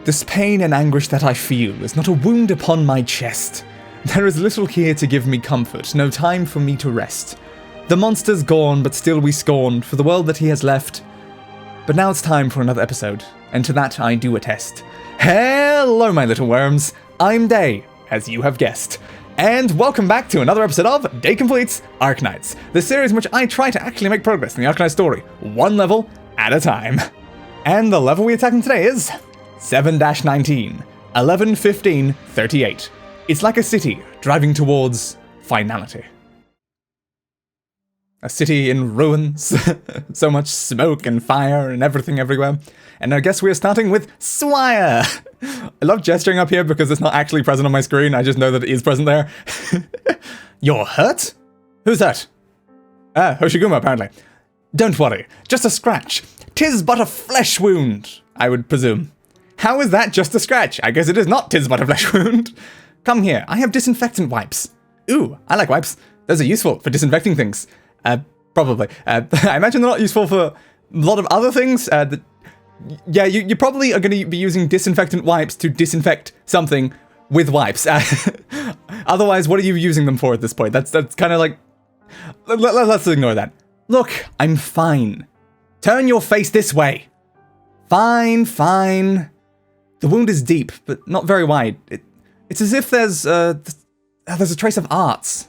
This pain and anguish that I feel is not a wound upon my chest. There is little here to give me comfort, no time for me to rest. The monster's gone, but still we scorn for the world that he has left. But now it's time for another episode, and to that I do attest. Hello, my little worms. I'm Dei, as you have guessed. And welcome back to another episode of Dei Completes, Arknights, the series in which I try to actually make progress in the Arknights story, one level at a time. And the level we're attacking today is 7-19, 11-15-38. It's like a city driving towards finality. A city in ruins, so much smoke and fire and everything everywhere. And I guess we're starting with Swire. I love gesturing up here because it's not actually present on my screen, I just know that it is present there. You're hurt? Who's hurt? Hoshiguma, apparently. Don't worry, just a scratch. 'Tis but a flesh wound, I would presume. How is that just a scratch? I guess it is not 'tis but a flesh wound. Come here, I have disinfectant wipes. Ooh, I like wipes. Those are useful for disinfecting things. Probably. I imagine they're not useful for a lot of other things. You probably are going to be using disinfectant wipes to disinfect something with wipes. Otherwise, what are you using them for at this point? That's kind of like... Let's ignore that. Look, I'm fine. Turn your face this way. Fine. The wound is deep, but not very wide. It's as if there's a trace of arts.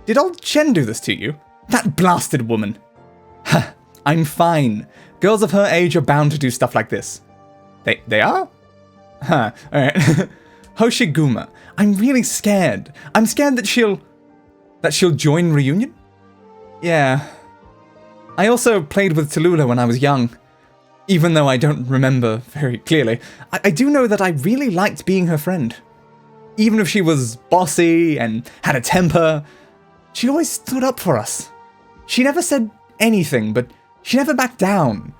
Did old Chen do this to you? That blasted woman. I'm fine. Girls of her age are bound to do stuff like this. They are? Huh, alright. Hoshiguma, I'm really scared. I'm scared that she'll join reunion? Yeah. I also played with Tallulah when I was young. Even though I don't remember very clearly, I do know that I really liked being her friend. Even if she was bossy and had a temper, she always stood up for us. She never said anything, but she never backed down.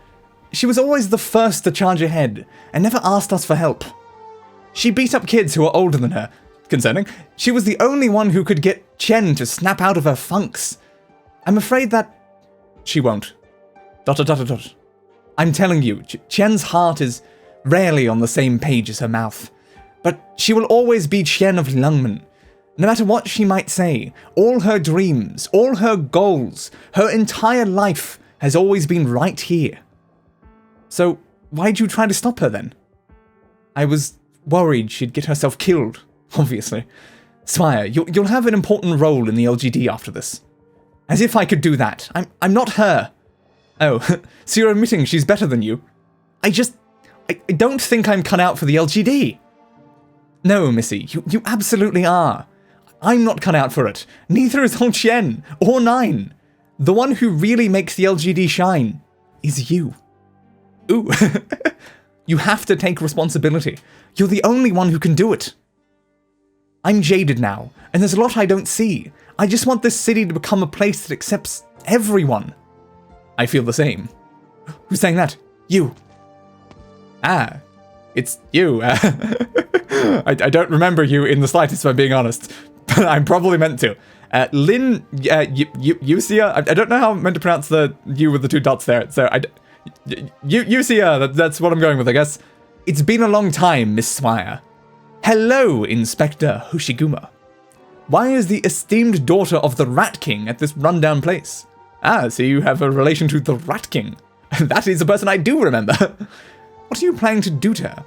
She was always the first to charge ahead, and never asked us for help. She beat up kids who were older than her. Concerning, she was the only one who could get Chen to snap out of her funks. I'm afraid that she won't. ... I'm telling you, Chen's heart is rarely on the same page as her mouth. But she will always be Chen of Lungmen. No matter what she might say, all her dreams, all her goals, her entire life has always been right here. So why'd you try to stop her then? I was worried she'd get herself killed, obviously. Swire, you'll have an important role in the LGD after this. As if I could do that. I'm not her. Oh, so you're admitting she's better than you? I don't think I'm cut out for the LGD. No, Missy, you absolutely are. I'm not cut out for it. Neither is old Chen, or Nine. The one who really makes the LGD shine is you. Ooh. You have to take responsibility. You're the only one who can do it. I'm jaded now, and there's a lot I don't see. I just want this city to become a place that accepts everyone. I feel the same. Who's saying that? You. Ah, it's you. I don't remember you in the slightest, if I'm being honest. But I'm probably meant to. Lin, Yusia, I don't know how I'm meant to pronounce the U with the two dots there. So, Yusia, that's what I'm going with, I guess. It's been a long time, Miss Swire. Hello, Inspector Hoshiguma. Why is the esteemed daughter of the Rat King at this rundown place? Ah, so you have a relation to the Rat King. That is a person I do remember. What are you planning to do to her?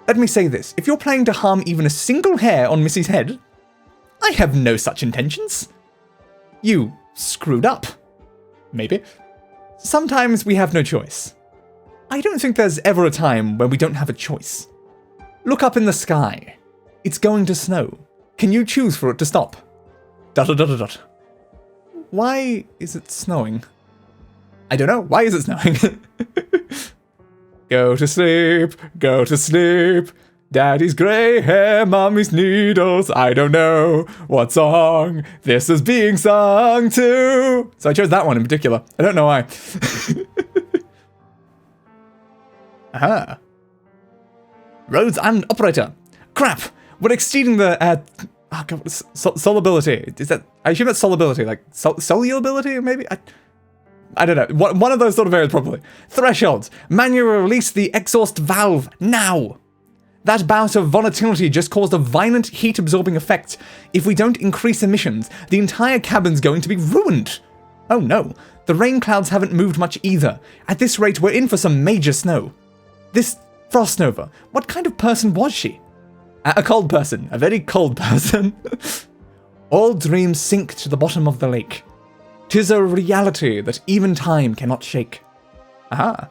Let me say this, if you're planning to harm even a single hair on Missy's head, I have no such intentions. You screwed up. Maybe. Sometimes we have no choice. I don't think there's ever a time when we don't have a choice. Look up in the sky. It's going to snow. Can you choose for it to stop? ... Why is it snowing? I don't know. Why is it snowing? Go to sleep. Go to sleep. Daddy's grey hair, mommy's needles. I don't know what song this is being sung to. So I chose that one in particular. I don't know why. Aha. Roads and operator. Crap. We're exceeding the solubility. Is that? I assume that's solubility, like solubility, maybe. I don't know. One of those sort of areas, probably. Thresholds. Manually release the exhaust valve now. That bout of volatility just caused a violent heat-absorbing effect. If we don't increase emissions, the entire cabin's going to be ruined. Oh no, the rain clouds haven't moved much either. At this rate, we're in for some major snow. This Frost Nova, what kind of person was she? A cold person, a very cold person. All dreams sink to the bottom of the lake. 'Tis a reality that even time cannot shake. Aha.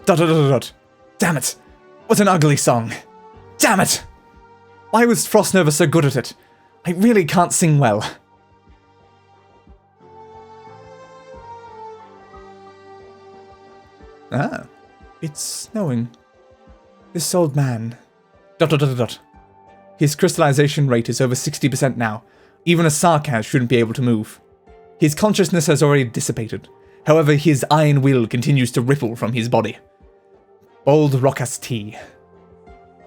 Dot, dot, dot, dot. Damn it. What an ugly song. Damn it. Why was Frost Nova so good at it? I really can't sing well. Ah, it's snowing. This old man. Dot, dot, dot, dot. His crystallization rate is over 60% now. Even a sarcasm shouldn't be able to move. His consciousness has already dissipated. However, his iron will continues to ripple from his body. Buldrokkas'tee.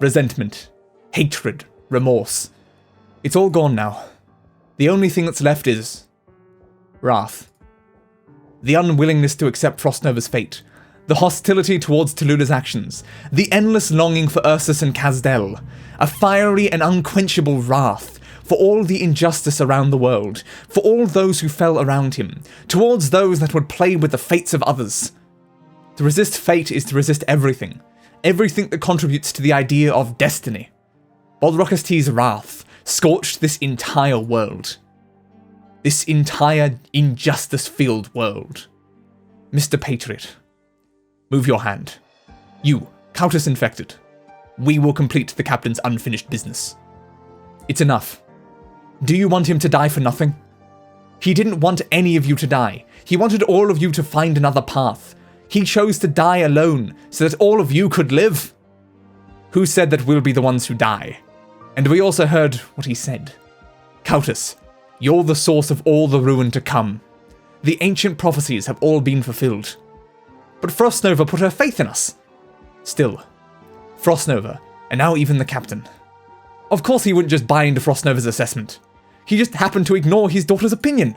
Resentment. Hatred. Remorse. It's all gone now. The only thing that's left is wrath. The unwillingness to accept Frostnova's fate. The hostility towards Tallulah's actions. The endless longing for Ursus and Kazdel. A fiery and unquenchable wrath for all the injustice around the world, for all those who fell around him, towards those that would play with the fates of others. To resist fate is to resist everything. Everything that contributes to the idea of destiny. Buldrokkas'tee's wrath scorched this entire world. This entire injustice-filled world. Mr. Patriot, move your hand. You, Countess Infected. We will complete the captain's unfinished business. It's enough. Do you want him to die for nothing? He didn't want any of you to die. He wanted all of you to find another path. He chose to die alone so that all of you could live. Who said that we'll be the ones who die? And we also heard what he said. Countess, you're the source of all the ruin to come. The ancient prophecies have all been fulfilled. But Frostnova put her faith in us. Still, Frostnova, and now even the captain. Of course he wouldn't just buy into Frostnova's assessment. He just happened to ignore his daughter's opinion.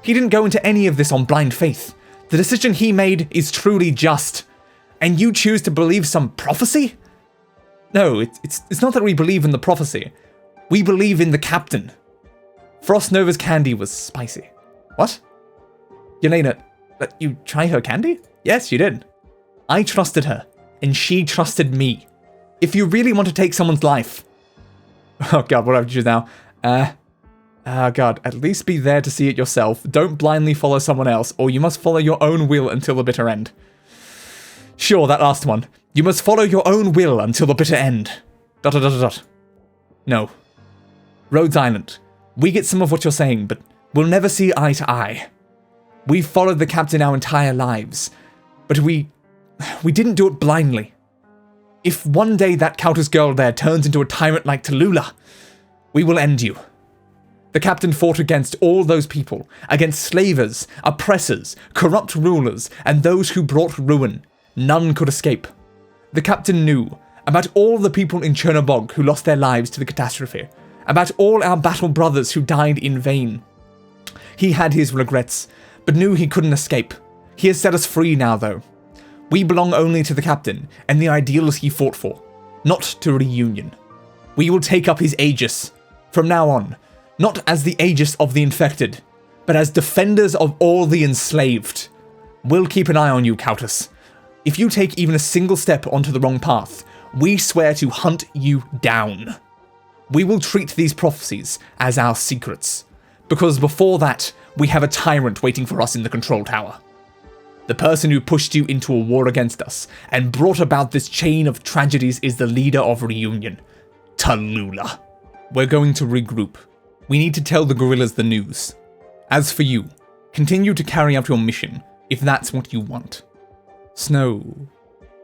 He didn't go into any of this on blind faith. The decision he made is truly just. And you choose to believe some prophecy? No, it's not that we believe in the prophecy. We believe in the captain. Frostnova's candy was spicy. What? Yelena, let you try her candy? Yes, you did. I trusted her, and she trusted me. If you really want to take someone's life... Oh god, what have you now? God, at least be there to see it yourself. Don't blindly follow someone else, or you must follow your own will until the bitter end. Sure, that last one. You must follow your own will until the bitter end. ... No. Rhodes Island. We get some of what you're saying, but we'll never see eye to eye. We've followed the captain our entire lives, but we didn't do it blindly. If one day that Countess girl there turns into a tyrant like Tallulah, we will end you. The captain fought against all those people, against slavers, oppressors, corrupt rulers, and those who brought ruin. None could escape. The captain knew about all the people in Chernobog who lost their lives to the catastrophe, about all our battle brothers who died in vain. He had his regrets, but knew he couldn't escape. He has set us free now, though. We belong only to the captain and the ideals he fought for, not to reunion. We will take up his aegis, from now on, not as the aegis of the infected, but as defenders of all the enslaved. We'll keep an eye on you, Countess. If you take even a single step onto the wrong path, we swear to hunt you down. We will treat these prophecies as our secrets, because before that, we have a tyrant waiting for us in the control tower. The person who pushed you into a war against us and brought about this chain of tragedies is the leader of reunion, Tallulah. We're going to regroup. We need to tell the guerrillas the news. As for you, continue to carry out your mission, if that's what you want. Snow...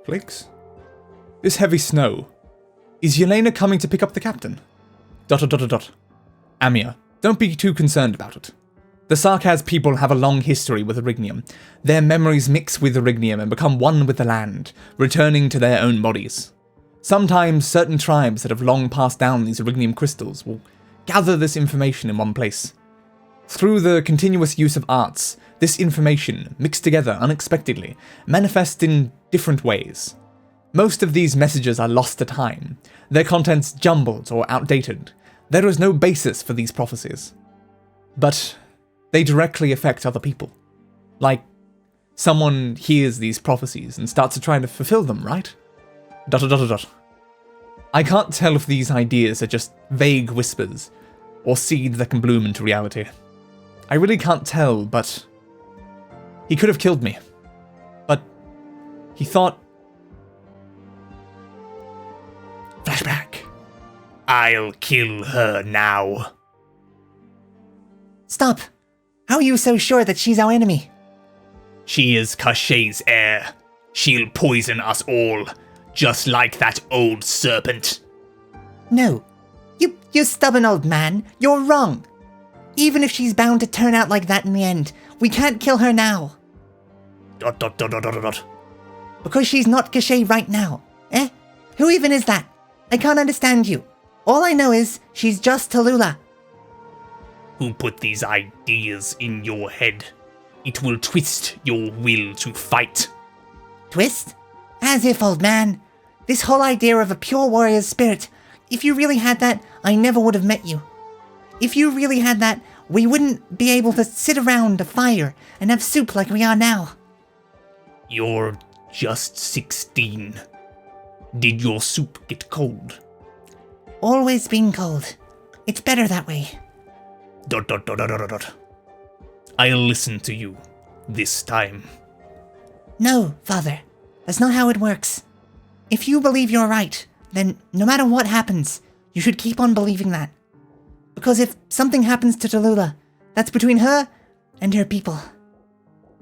flakes? This heavy snow. Is Yelena coming to pick up the captain? ... Amir, don't be too concerned about it. The Sarkaz people have a long history with Erignium. Their memories mix with Erignium and become one with the land, returning to their own bodies. Sometimes certain tribes that have long passed down these Erignium crystals will gather this information in one place. Through the continuous use of arts, This information, mixed together unexpectedly, manifests in different ways. Most of these messages are lost to time, their contents jumbled or outdated. There is no basis for these prophecies. But they directly affect other people. Like, someone hears these prophecies and starts to try to fulfill them, right? ... I can't tell if these ideas are just vague whispers, or seeds that can bloom into reality. I really can't tell, but he could have killed me. But he thought... Flashback. I'll kill her now. Stop! How are you so sure that she's our enemy? She is Kashay's heir. She'll poison us all, just like that old serpent. No. You stubborn old man. You're wrong. Even if she's bound to turn out like that in the end, we can't kill her now. ... Because she's not Kashay right now. Eh? Who even is that? I can't understand you. All I know is she's just Tallulah. Who put these ideas in your head? It will twist your will to fight. Twist? As if, old man. This whole idea of a pure warrior's spirit, if you really had that, I never would have met you. If you really had that, we wouldn't be able to sit around a fire and have soup like we are now. You're just 16. Did your soup get cold? Always been cold. It's better that way. ... I'll listen to you. This time. No, Father. That's not how it works. If you believe you're right, then no matter what happens, you should keep on believing that. Because if something happens to Tallulah, that's between her and her people.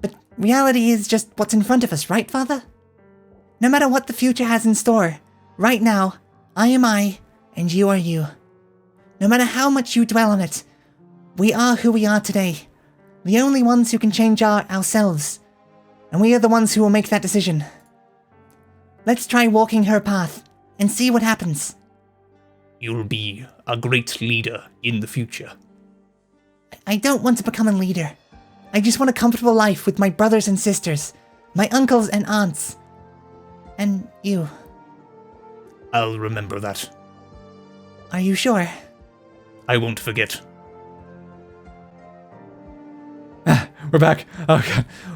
But reality is just what's in front of us, right, Father? No matter what the future has in store, right now, I am I, and you are you. No matter how much you dwell on it, we are who we are today. The only ones who can change are ourselves. And we are the ones who will make that decision. Let's try walking her path, and see what happens. You'll be a great leader in the future. I don't want to become a leader. I just want a comfortable life with my brothers and sisters, my uncles and aunts. And you. I'll remember that. Are you sure? I won't forget. We're back. Oh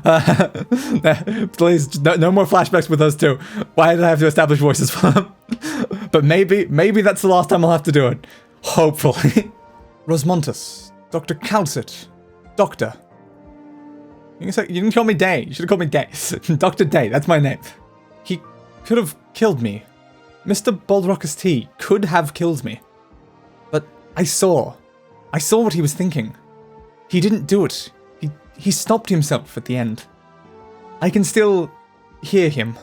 god. Please, no more flashbacks with those two. Why did I have to establish voices for them? But maybe that's the last time I'll have to do it. Hopefully. Rosmontus. Dr. Calcit. Doctor. You didn't call me Dei. You should have called me Dei. Dr. Dei, that's my name. He could have killed me. Mr. Buldrokkas'tee could have killed me. But I saw what he was thinking. He didn't do it. He stopped himself at the end. I can still hear him.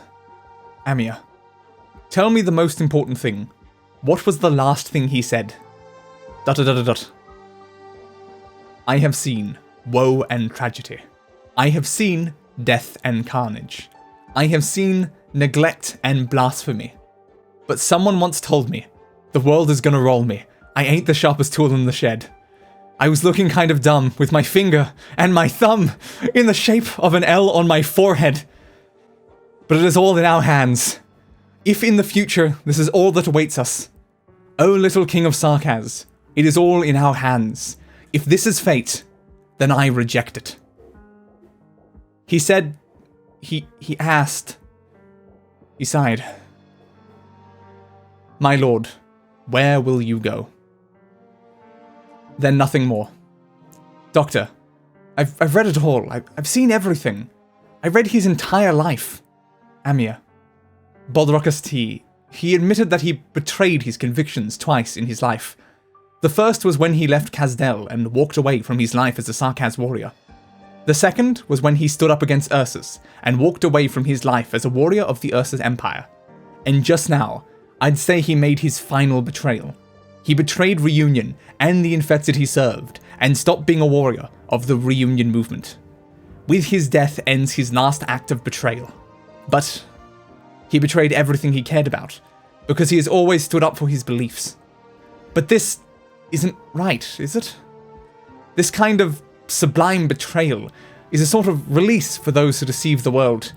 Amia, tell me the most important thing. What was the last thing he said? ... I have seen woe and tragedy. I have seen death and carnage. I have seen neglect and blasphemy. But someone once told me, the world is gonna roll me. I ain't the sharpest tool in the shed. I was looking kind of dumb with my finger and my thumb in the shape of an L on my forehead. But it is all in our hands. If in the future this is all that awaits us, O little king of Sarkaz, it is all in our hands. If this is fate, then I reject it. He said, he asked, he sighed. My lord, where will you go? Then nothing more. Doctor, I've read it all. I've seen everything. I read his entire life. Amia. Buldrokkas'tee, he admitted that he betrayed his convictions twice in his life. The first was when he left Kazdel and walked away from his life as a Sarkaz warrior. The second was when he stood up against Ursus and walked away from his life as a warrior of the Ursus Empire. And just now, I'd say he made his final betrayal. He betrayed Reunion and the infected he served, and stopped being a warrior of the Reunion movement. With his death ends his last act of betrayal. But he betrayed everything he cared about, because he has always stood up for his beliefs. But this isn't right, is it? This kind of sublime betrayal, is a sort of release for those who deceive the world.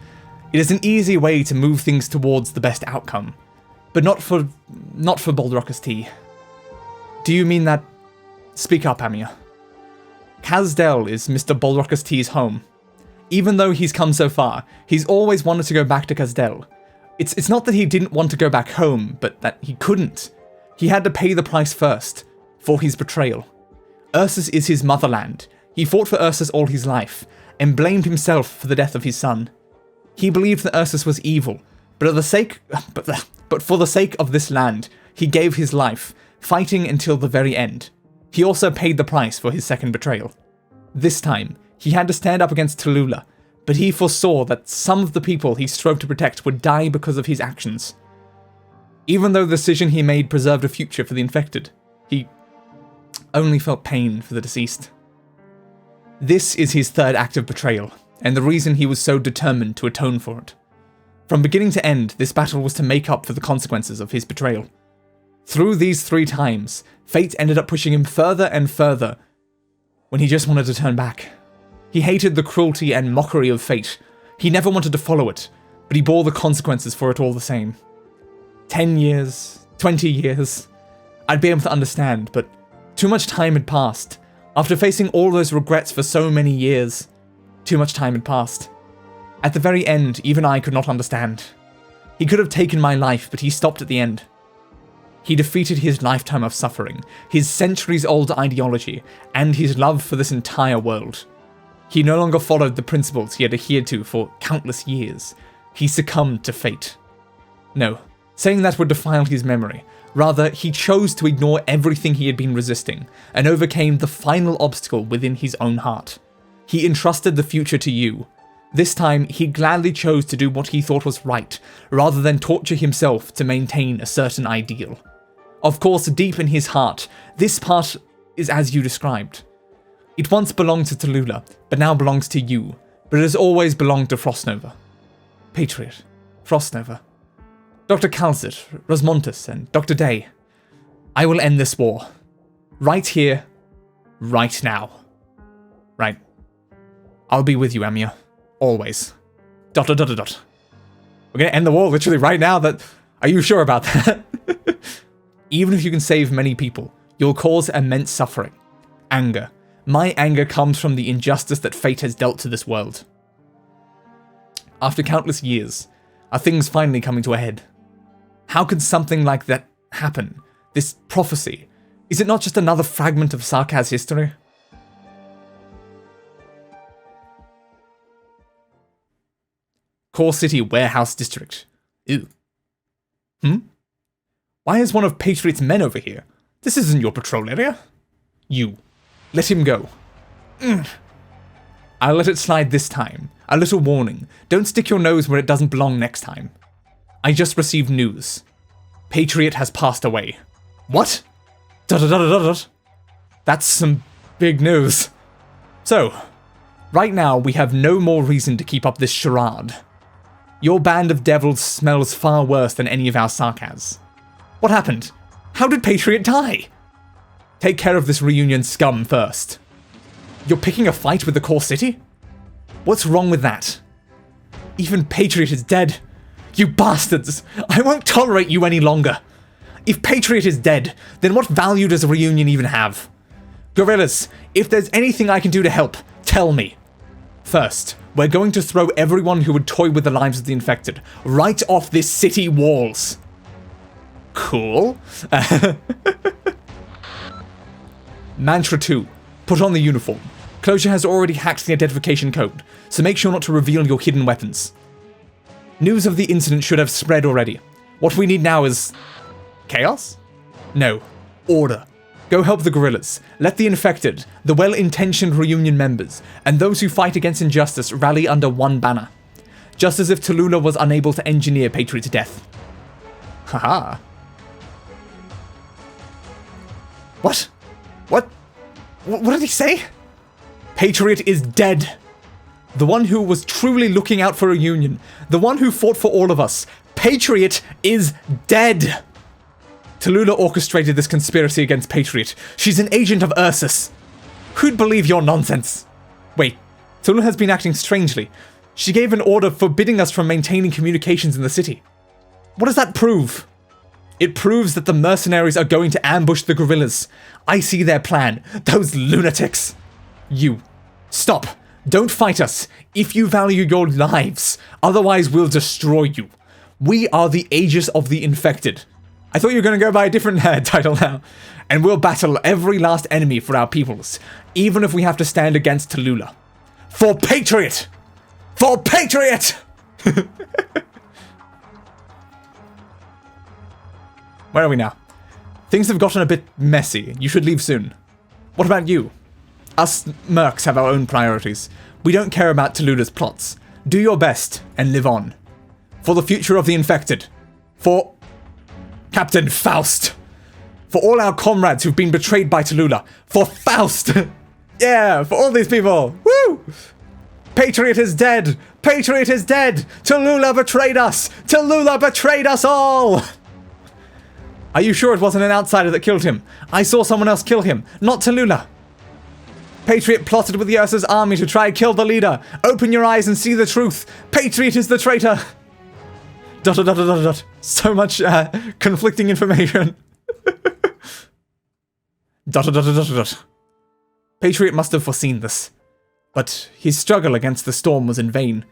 It is an easy way to move things towards the best outcome. But not for Buldrokkas'tee. Do you mean that? Speak up, Amir. Kazdel is Mr. Buldrokkas'tee's home. Even though he's come so far, he's always wanted to go back to Kazdel. It's not that he didn't want to go back home, but that he couldn't. He had to pay the price first, for his betrayal. Ursus is his motherland. He fought for Ursus all his life, and blamed himself for the death of his son. He believed that Ursus was evil, but for the sake of this land, he gave his life, fighting until the very end. He also paid the price for his second betrayal. This time, he had to stand up against Tallulah, but he foresaw that some of the people he strove to protect would die because of his actions. Even though the decision he made preserved a future for the infected, he only felt pain for the deceased. This is his third act of betrayal, and the reason he was so determined to atone for it. From beginning to end, this battle was to make up for the consequences of his betrayal. Through these 3 times, fate ended up pushing him further and further when he just wanted to turn back. He hated the cruelty and mockery of fate. He never wanted to follow it, but he bore the consequences for it all the same. 10 years, 20 years, I'd be able to understand, but too much time had passed. After facing all those regrets for so many years, too much time had passed. At the very end, even I could not understand. He could have taken my life, but he stopped at the end. He defeated his lifetime of suffering, his centuries-old ideology, and his love for this entire world. He no longer followed the principles he had adhered to for countless years. He succumbed to fate. No, saying that would defile his memory. Rather, he chose to ignore everything he had been resisting, and overcame the final obstacle within his own heart. He entrusted the future to you. This time, he gladly chose to do what he thought was right, rather than torture himself to maintain a certain ideal. Of course, deep in his heart, this part is as you described. It once belonged to Tallulah, but now belongs to you, but it has always belonged to Frostnova. Patriot, Frostnova, Dr. Calzit, Rosmontus, and Dr. Dei. I will end this war. Right here, right now. Right. I'll be with you, Amir. Always. ... We're gonna end the war literally right now. Are you sure about that? Even if you can save many people, you'll cause immense suffering. Anger. My anger comes from the injustice that fate has dealt to this world. After countless years, are things finally coming to a head? How could something like that happen? This prophecy. Is it not just another fragment of Sarkaz's history? Core City Warehouse District. Ew. Why is one of Patriot's men over here? This isn't your patrol area. You. Let him go. I'll let it slide this time. A little warning. Don't stick your nose where it doesn't belong next time. I just received news. Patriot has passed away. What? That's some big news. So, right now we have no more reason to keep up this charade. Your band of devils smells far worse than any of our Sarkaz. What happened? How did Patriot die? Take care of this reunion scum first. You're picking a fight with the core city? What's wrong with that? Even Patriot is dead. You bastards! I won't tolerate you any longer. If Patriot is dead, then what value does a reunion even have? Gorillas, if there's anything I can do to help, tell me. First, we're going to throw everyone who would toy with the lives of the infected right off this city walls. Cool. Mantra 2. Put on the uniform. Closure has already hacked the identification code, so make sure not to reveal your hidden weapons. News of the incident should have spread already. What we need now is... chaos? No. Order. Go help the guerrillas. Let the infected, the well-intentioned reunion members, and those who fight against injustice rally under one banner. Just as if Tallulah was unable to engineer Patriot's death. Haha. What? What did he say? Patriot is dead. The one who was truly looking out for a union. The one who fought for all of us. Patriot is dead. Tallulah orchestrated this conspiracy against Patriot. She's an agent of Ursus. Who'd believe your nonsense? Wait, Tallulah has been acting strangely. She gave an order forbidding us from maintaining communications in the city. What does that prove? It proves that the mercenaries are going to ambush the guerrillas. I see their plan. Those lunatics. You. Stop. Don't fight us. If you value your lives. Otherwise, we'll destroy you. We are the Aegis of the Infected. I thought you were going to go by a different title now. And we'll battle every last enemy for our peoples. Even if we have to stand against Tallulah. For Patriot! For Patriot! Where are we now? Things have gotten a bit messy. You should leave soon. What about you? Us mercs have our own priorities. We don't care about Tallulah's plots. Do your best and live on. For the future of the infected. For Captain Faust. For all our comrades who've been betrayed by Tallulah. For Faust. Yeah, for all these people. Woo! Patriot is dead. Patriot is dead. Tallulah betrayed us. Tallulah betrayed us all. Are you sure it wasn't an outsider that killed him? I saw someone else kill him, not Tallulah. Patriot plotted with Ursa's army to try and kill the leader. Open your eyes and see the truth. Patriot is the traitor. ... So much conflicting information. ... Patriot must have foreseen this. But his struggle against the storm was in vain.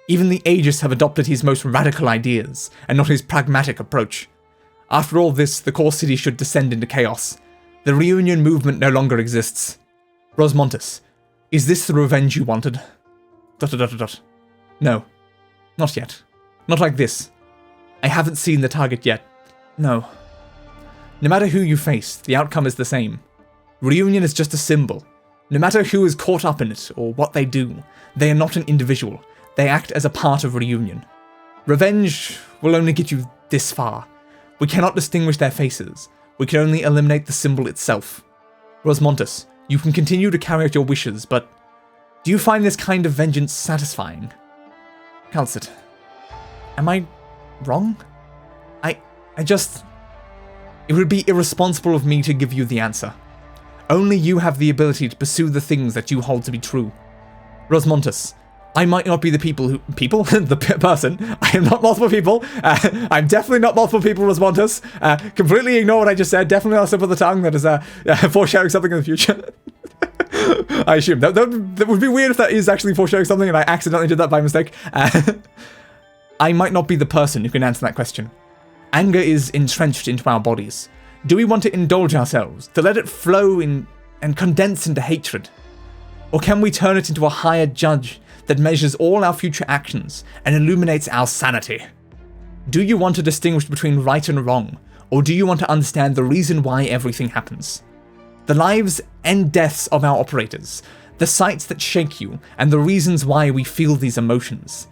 Even the Aegis have adopted his most radical ideas, and not his pragmatic approach. After all this, the core city should descend into chaos. The reunion movement no longer exists. Rosmontus, is this the revenge you wanted? ... No. Not yet. Not like this. I haven't seen the target yet. No. No matter who you face, the outcome is the same. Reunion is just a symbol. No matter who is caught up in it, or what they do, they are not an individual. They act as a part of reunion. Revenge will only get you this far. We cannot distinguish their faces. We can only eliminate the symbol itself. Rosmontus, you can continue to carry out your wishes, but do you find this kind of vengeance satisfying? Calcit, am I wrong? It would be irresponsible of me to give you the answer. Only you have the ability to pursue the things that you hold to be true. Rosmontus, I might not be the person. I am not multiple people. I'm definitely not multiple people, Rosmontus. Completely ignore what I just said. Definitely not slip of the tongue. That is foreshadowing something in the future. I assume. That would be weird if that is actually foreshadowing something and I accidentally did that by mistake. I might not be the person who can answer that question. Anger is entrenched into our bodies. Do we want to indulge ourselves, to let it flow in and condense into hatred? Or can we turn it into a higher judge that measures all our future actions and illuminates our sanity? Do you want to distinguish between right and wrong, or do you want to understand the reason why everything happens? The lives and deaths of our operators, the sights that shake you, and the reasons why we feel these emotions.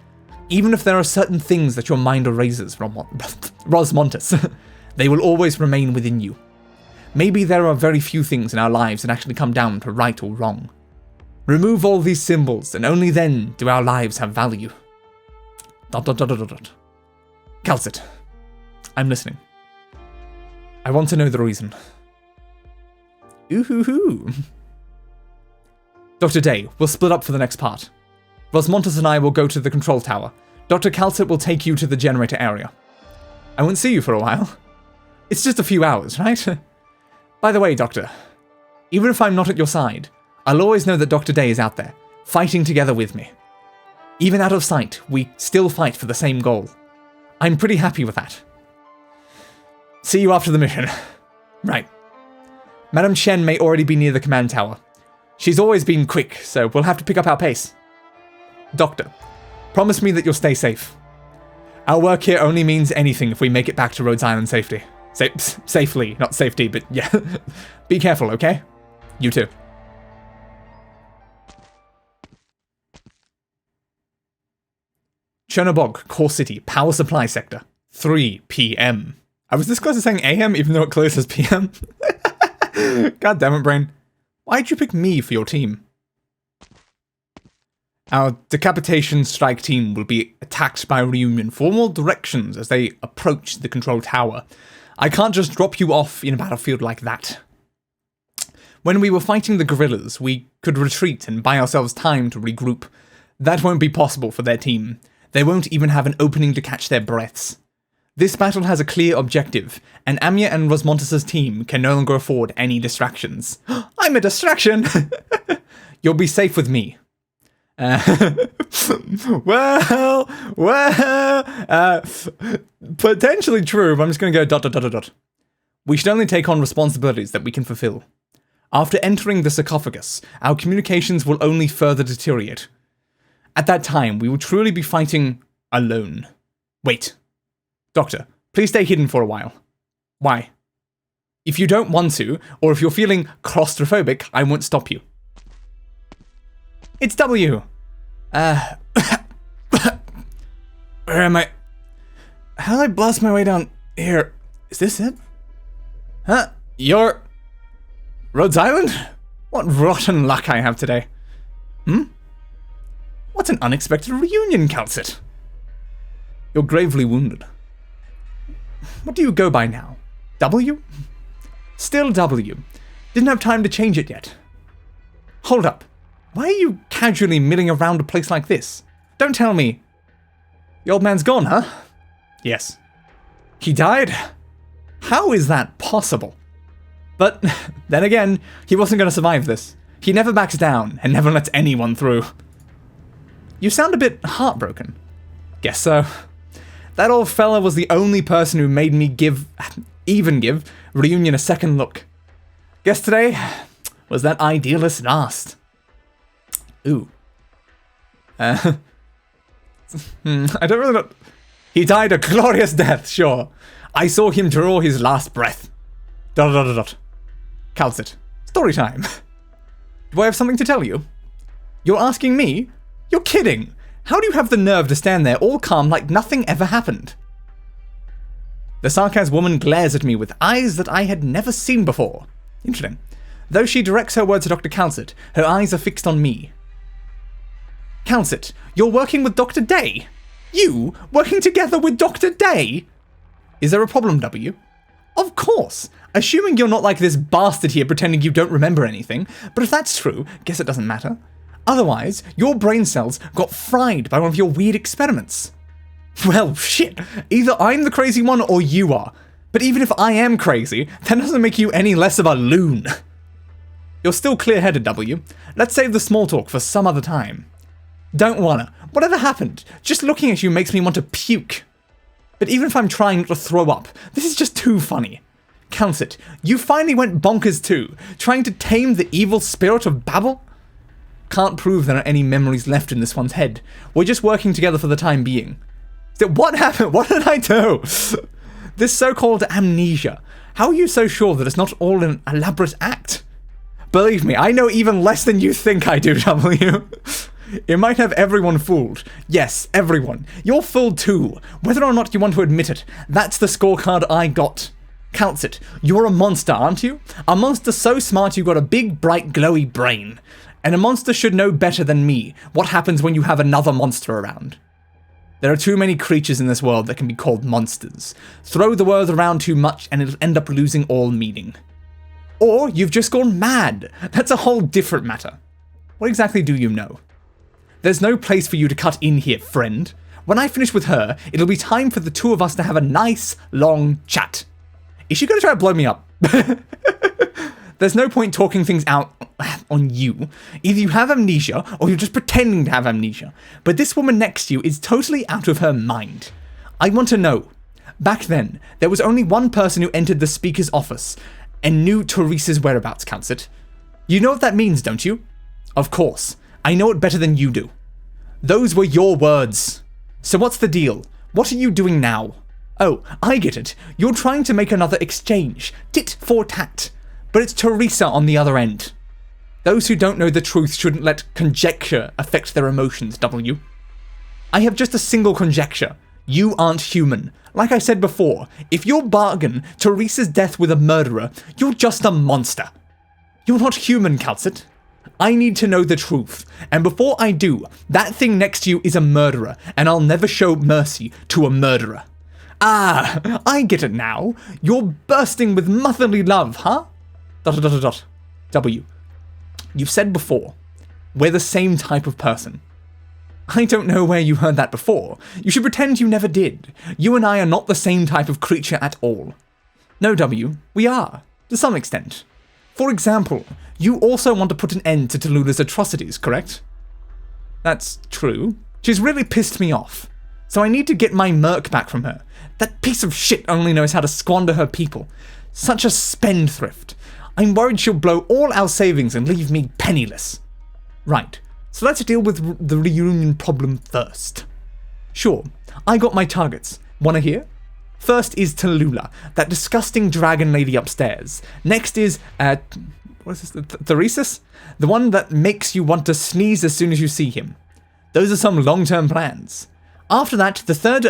Even if there are certain things that your mind erases, Rosmontus, they will always remain within you. Maybe there are very few things in our lives that actually come down to right or wrong. Remove all these symbols, and only then do our lives have value. ... Calcit, I'm listening. I want to know the reason. Ooh-hoo-hoo. Dr. Dei, we'll split up for the next part. Rosmontus and I will go to the control tower. Dr. Calcit will take you to the generator area. I won't see you for a while. It's just a few hours, right? By the way, Doctor, even if I'm not at your side, I'll always know that Dr. Dei is out there, fighting together with me. Even out of sight, we still fight for the same goal. I'm pretty happy with that. See you after the mission. Right. Madame Chen may already be near the command tower. She's always been quick, so we'll have to pick up our pace. Doctor, promise me that you'll stay safe. Our work here only means anything if we make it back to Rhodes Island safely. Safely, not safety, but yeah. Be careful, okay? You too. Chernobog, Core City, Power Supply Sector, 3 p.m. I was this close to saying a.m. even though it clearly says p.m. God damn it, brain. Why'd you pick me for your team? Our decapitation strike team will be attacked by Reunion. Formal directions as they approach the control tower. I can't just drop you off in a battlefield like that. When we were fighting the guerrillas, we could retreat and buy ourselves time to regroup. That won't be possible for their team. They won't even have an opening to catch their breaths. This battle has a clear objective, and Amiya and Rosmontis' team can no longer afford any distractions. I'm a distraction! You'll be safe with me. Potentially true, but I'm just going to go ... We should only take on responsibilities that we can fulfill. After entering the sarcophagus, our communications will only further deteriorate. At that time, we will truly be fighting alone. Wait. Doctor, please stay hidden for a while. Why? If you don't want to, or if you're feeling claustrophobic, I won't stop you. It's W. Where am I? How did I blast my way down here? Is this it? Huh? You're... Rhodes Island? What rotten luck I have today. What an unexpected reunion, Calcit. You're gravely wounded. What do you go by now? W? Still W. Didn't have time to change it yet. Hold up. Why are you casually milling around a place like this? Don't tell me. The old man's gone, huh? Yes. He died? How is that possible? But then again, he wasn't going to survive this. He never backs down and never lets anyone through. You sound a bit heartbroken. Guess so. That old fella was the only person who made me give Reunion a second look. Guess today was that idealist last. Ooh. I don't really know. He died a glorious death, sure. I saw him draw his last breath. ... Calcit. Story time. Do I have something to tell you? You're asking me? You're kidding. How do you have the nerve to stand there all calm like nothing ever happened? The Sarkaz woman glares at me with eyes that I had never seen before. Interesting. Though she directs her words to Dr. Calcit, her eyes are fixed on me. Calcit, you're working with Dr. Dei? You? Working together with Dr. Dei? Is there a problem, W? Of course. Assuming you're not like this bastard here pretending you don't remember anything, but if that's true, guess it doesn't matter. Otherwise, your brain cells got fried by one of your weird experiments. Well, shit. Either I'm the crazy one or you are. But even if I am crazy, that doesn't make you any less of a loon. You're still clear-headed, W. Let's save the small talk for some other time. Don't wanna. Whatever happened? Just looking at you makes me want to puke. But even if I'm trying not to throw up, this is just too funny. Calcit, you finally went bonkers too, trying to tame the evil spirit of Babel? Can't prove there are any memories left in this one's head. We're just working together for the time being. What happened? What did I do? This so-called amnesia. How are you so sure that it's not all an elaborate act? Believe me, I know even less than you think I do, W. It might have everyone fooled. Yes, everyone. You're fooled too. Whether or not you want to admit it, that's the scorecard I got. Calcit, you're a monster, aren't you? A monster so smart you got a big, bright, glowy brain. And a monster should know better than me what happens when you have another monster around. There are too many creatures in this world that can be called monsters. Throw the word around too much and it'll end up losing all meaning. Or you've just gone mad. That's a whole different matter. What exactly do you know? There's no place for you to cut in here, friend. When I finish with her, it'll be time for the two of us to have a nice, long chat. Is she going to try to blow me up? There's no point talking things out on you. Either you have amnesia, or you're just pretending to have amnesia. But this woman next to you is totally out of her mind. I want to know. Back then, there was only one person who entered the speaker's office and knew Teresa's whereabouts, Calcit. You know what that means, don't you? Of course. I know it better than you do. Those were your words. So what's the deal? What are you doing now? Oh, I get it. You're trying to make another exchange. Tit for tat. But it's Teresa on the other end. Those who don't know the truth shouldn't let conjecture affect their emotions, W. I have just a single conjecture. You aren't human. Like I said before, if you bargain Teresa's death with a murderer, you're just a monster. You're not human, Calcit. I need to know the truth, and before I do, that thing next to you is a murderer, and I'll never show mercy to a murderer. Ah, I get it now. You're bursting with motherly love, huh? ... W. You've said before, we're the same type of person. I don't know where you heard that before. You should pretend you never did. You and I are not the same type of creature at all. No, W, we are, to some extent. For example, you also want to put an end to Tallulah's atrocities, correct? That's true. She's really pissed me off. So I need to get my merc back from her. That piece of shit only knows how to squander her people. Such a spendthrift. I'm worried she'll blow all our savings and leave me penniless. Right. So let's deal with the reunion problem first. Sure, I got my targets. Wanna hear? First is Tallulah, that disgusting dragon lady upstairs. Next is, what is this, Theresis? The one that makes you want to sneeze as soon as you see him. Those are some long-term plans. After that, the third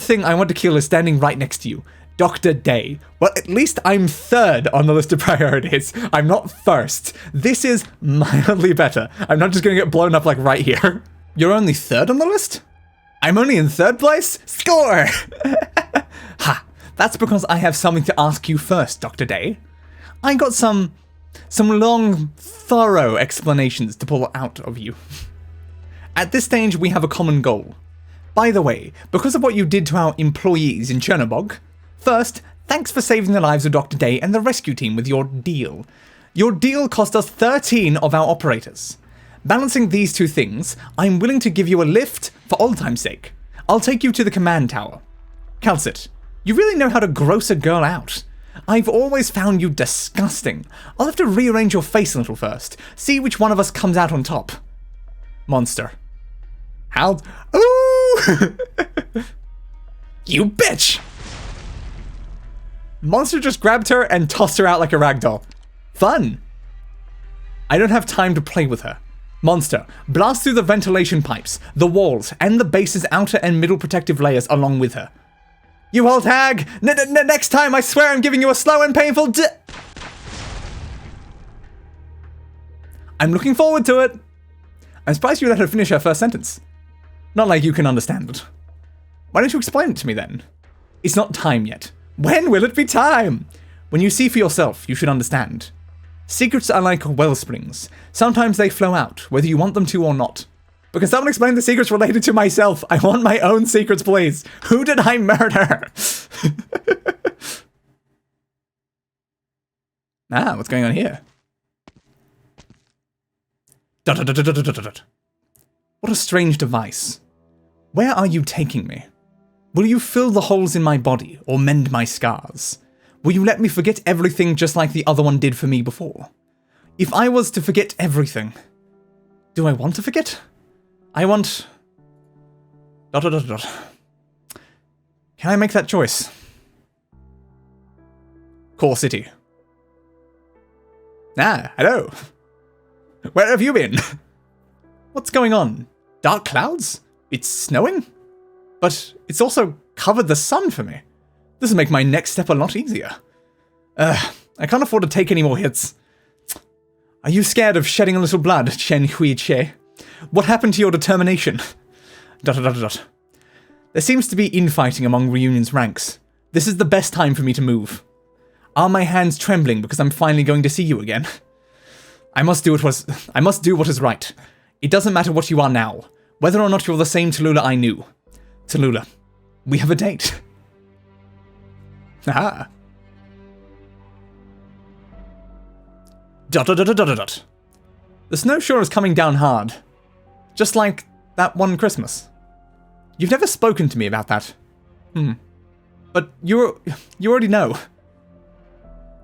thing I want to kill is standing right next to you. Dr. Dei. Well, at least I'm third on the list of priorities. I'm not first. This is mildly better. I'm not just gonna get blown up like right here. You're only third on the list? I'm only in third place? Score! Ha! That's because I have something to ask you first, Dr. Dei. I got some long, thorough explanations to pull out of you. At this stage, we have a common goal. By the way, because of what you did to our employees in Chernobog, first, thanks for saving the lives of Dr. Dei and the rescue team with your deal. Your deal cost us 13 of our operators. Balancing these two things, I'm willing to give you a lift for old time's sake. I'll take you to the command tower. Calcit, you really know how to gross a girl out. I've always found you disgusting. I'll have to rearrange your face a little first. See which one of us comes out on top. Monster. How? Ooh! You bitch! Monster just grabbed her and tossed her out like a ragdoll. Fun. I don't have time to play with her. Monster, blast through the ventilation pipes, the walls, and the base's outer and middle protective layers along with her. You hold tag! Next time I swear I'm giving you a slow and painful I'm looking forward to it. I'm surprised you let her finish her first sentence. Not like you can understand it. Why don't you explain it to me then? It's not time yet. When will it be time? When you see for yourself, you should understand. Secrets are like well springs. Sometimes they flow out, whether you want them to or not. But can someone explain the secrets related to myself? I want my own secrets, please. Who did I murder? What's going on here? What a strange device. Where are you taking me? Will you fill the holes in my body or mend my scars? Will you let me forget everything just like the other one did for me before? If I was to forget everything, do I want to forget? I want... Can I make that choice? Core City. Hello. Where have you been? What's going on? Dark clouds? It's snowing? But it's also covered the sun for me. This will make my next step a lot easier. I can't afford to take any more hits. Are you scared of shedding a little blood, Chen Hui Che? What happened to your determination? There seems to be infighting among Reunion's ranks. This is the best time for me to move. Are my hands trembling because I'm finally going to see you again? I must do what is right. It doesn't matter what you are now, whether or not you're the same Tallulah I knew. Tallulah, we have a date. Aha. The snow sure is coming down hard. Just like that one Christmas. You've never spoken to me about that. But you already know.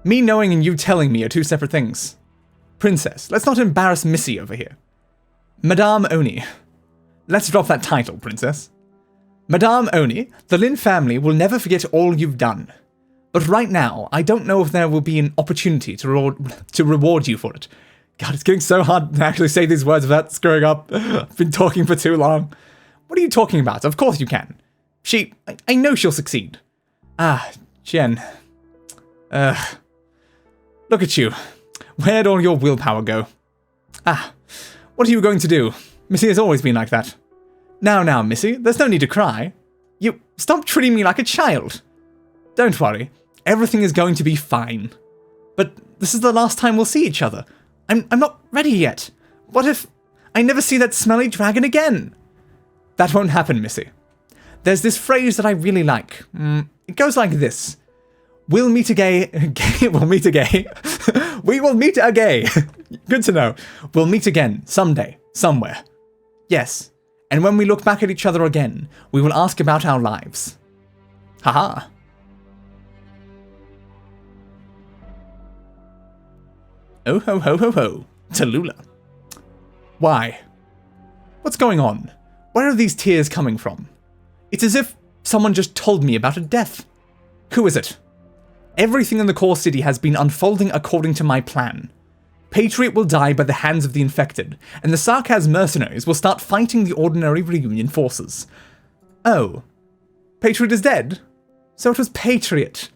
Me knowing and you telling me are two separate things. Princess, let's not embarrass Missy over here. Madame Oni. Let's drop that title, Princess. Madame Oni, the Lin family will never forget all you've done. But right now, I don't know if there will be an opportunity to reward you for it. God, it's getting so hard to actually say these words without screwing up. I've been talking for too long. What are you talking about? Of course you can. I know she'll succeed. Jen. Look at you. Where'd all your willpower go? What are you going to do? Missy has always been like that. Now, Missy, there's no need to cry. You stop treating me like a child. Don't worry. Everything is going to be fine. But this is the last time we'll see each other. I'm not ready yet. What if I never see that smelly dragon again? That won't happen, Missy. There's this phrase that I really like. It goes like this. We'll meet again. We'll meet again. We will meet again. Good to know. We'll meet again, someday, somewhere. Yes. And when we look back at each other again, we will ask about our lives. Haha. Oh ho ho ho ho. Tallulah. Why? What's going on? Where are these tears coming from? It's as if someone just told me about a death. Who is it? Everything in the core city has been unfolding according to my plan. Patriot will die by the hands of the infected, and the Sarkaz mercenaries will start fighting the ordinary reunion forces. Oh. Patriot is dead? So it was Patriot.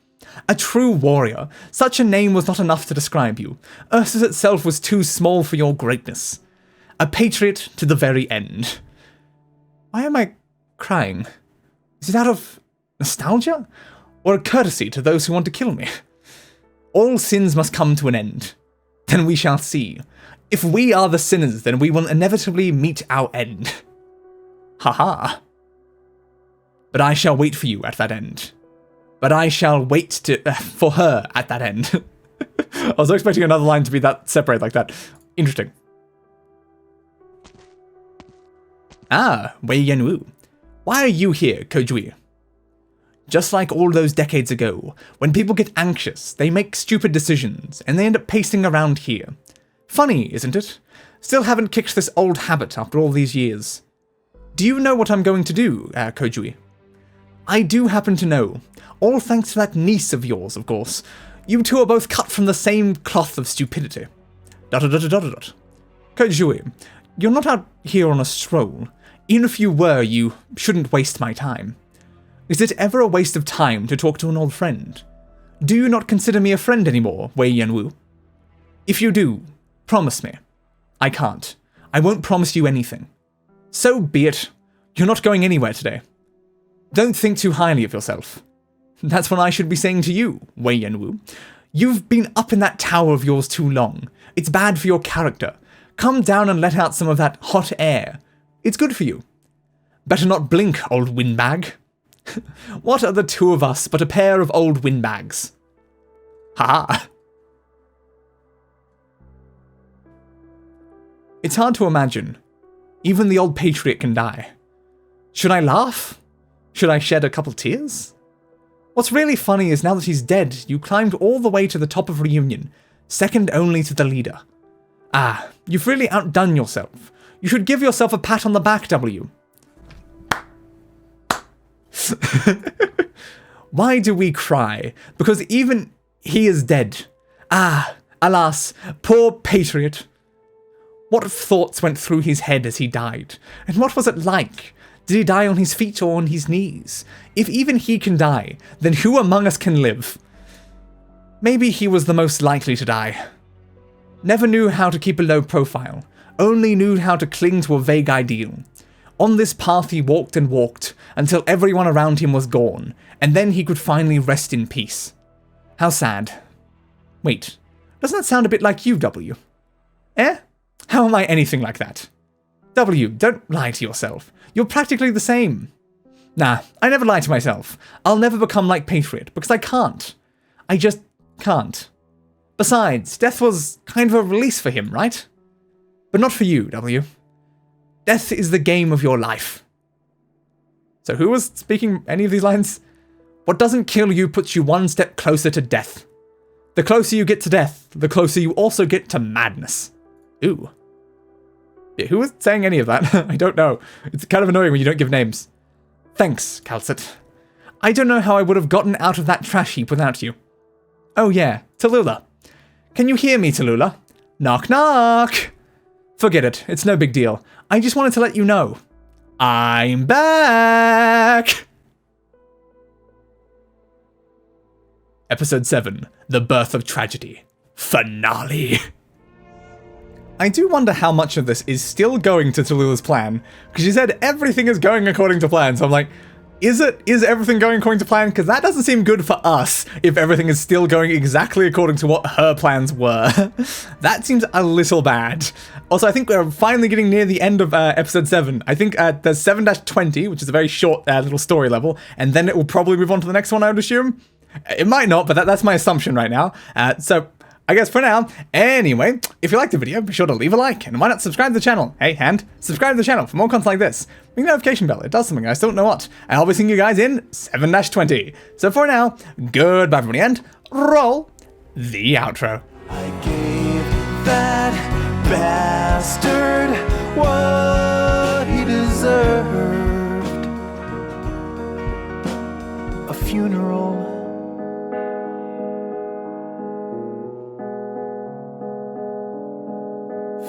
A true warrior. Such a name was not enough to describe you. Ursus itself was too small for your greatness. A patriot to the very end. Why am I crying? Is it out of nostalgia? Or a courtesy to those who want to kill me? All sins must come to an end. Then we shall see. If we are the sinners, then we will inevitably meet our end. Haha. But I shall wait for you at that end. But I shall wait for her at that end. I was expecting another line to be that separate like that. Interesting. Ah, Wei Yanwu. Why are you here, Kojui? Just like all those decades ago, when people get anxious, they make stupid decisions, and they end up pacing around here. Funny, isn't it? Still haven't kicked this old habit after all these years. Do you know what I'm going to do, Kojui? I do happen to know. All thanks to that niece of yours, of course. You two are both cut from the same cloth of stupidity. ... Kojui, you're not out here on a stroll. Even if you were, you shouldn't waste my time. Is it ever a waste of time to talk to an old friend? Do you not consider me a friend anymore, Wei Yanwu? If you do, promise me. I can't. I won't promise you anything. So be it. You're not going anywhere today. Don't think too highly of yourself. That's what I should be saying to you, Wei Yanwu. You've been up in that tower of yours too long. It's bad for your character. Come down and let out some of that hot air. It's good for you. Better not blink, old windbag. What are the two of us but a pair of old windbags? Ha! It's hard to imagine. Even the old patriot can die. Should I laugh? Should I shed a couple tears? What's really funny is now that he's dead, you climbed all the way to the top of Reunion, second only to the leader. Ah, you've really outdone yourself. You should give yourself a pat on the back, W. Why do we cry? Because even he is dead. Ah, alas, poor Patriot. What thoughts went through his head as he died? And what was it like? Did he die on his feet or on his knees? If even he can die, then who among us can live? Maybe he was the most likely to die. Never knew how to keep a low profile, only knew how to cling to a vague ideal. On this path he walked and walked, until everyone around him was gone, and then he could finally rest in peace. How sad. Wait, doesn't that sound a bit like you, W? Eh? How am I anything like that? W, don't lie to yourself. You're practically the same. Nah, I never lie to myself. I'll never become like Patriot, because I can't. I just can't. Besides, death was kind of a release for him, right? But not for you, W. Death is the game of your life. So who was speaking any of these lines? What doesn't kill you puts you one step closer to death. The closer you get to death, the closer you also get to madness. Ooh. Yeah, who was saying any of that? I don't know. It's kind of annoying when you don't give names. Thanks, Calcit. I don't know how I would have gotten out of that trash heap without you. Oh yeah, Tallulah. Can you hear me, Tallulah? Knock knock! Forget it, it's no big deal. I just wanted to let you know. I'm back! Episode 7, The Birth of Tragedy. Finale. I do wonder how much of this is still going to Tallulah's plan, because she said everything is going according to plan, so I'm like, Is everything going according to plan? Because that doesn't seem good for us if everything is still going exactly according to what her plans were. That seems a little bad. Also, I think we're finally getting near the end of episode 7. I think there's 7-20, which is a very short little story level, and then it will probably move on to the next one, I would assume. It might not, but that's my assumption right now. So I guess for now, anyway, if you liked the video, be sure to leave a like, and why not subscribe to the channel? Hey, and subscribe to the channel for more content like this. Ring the notification bell, it does something, I still don't know what. And I'll be seeing you guys in 7-20. So for now, goodbye everybody, and roll the outro. I gave that bastard what he deserved. A funeral.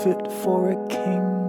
Fit for a king.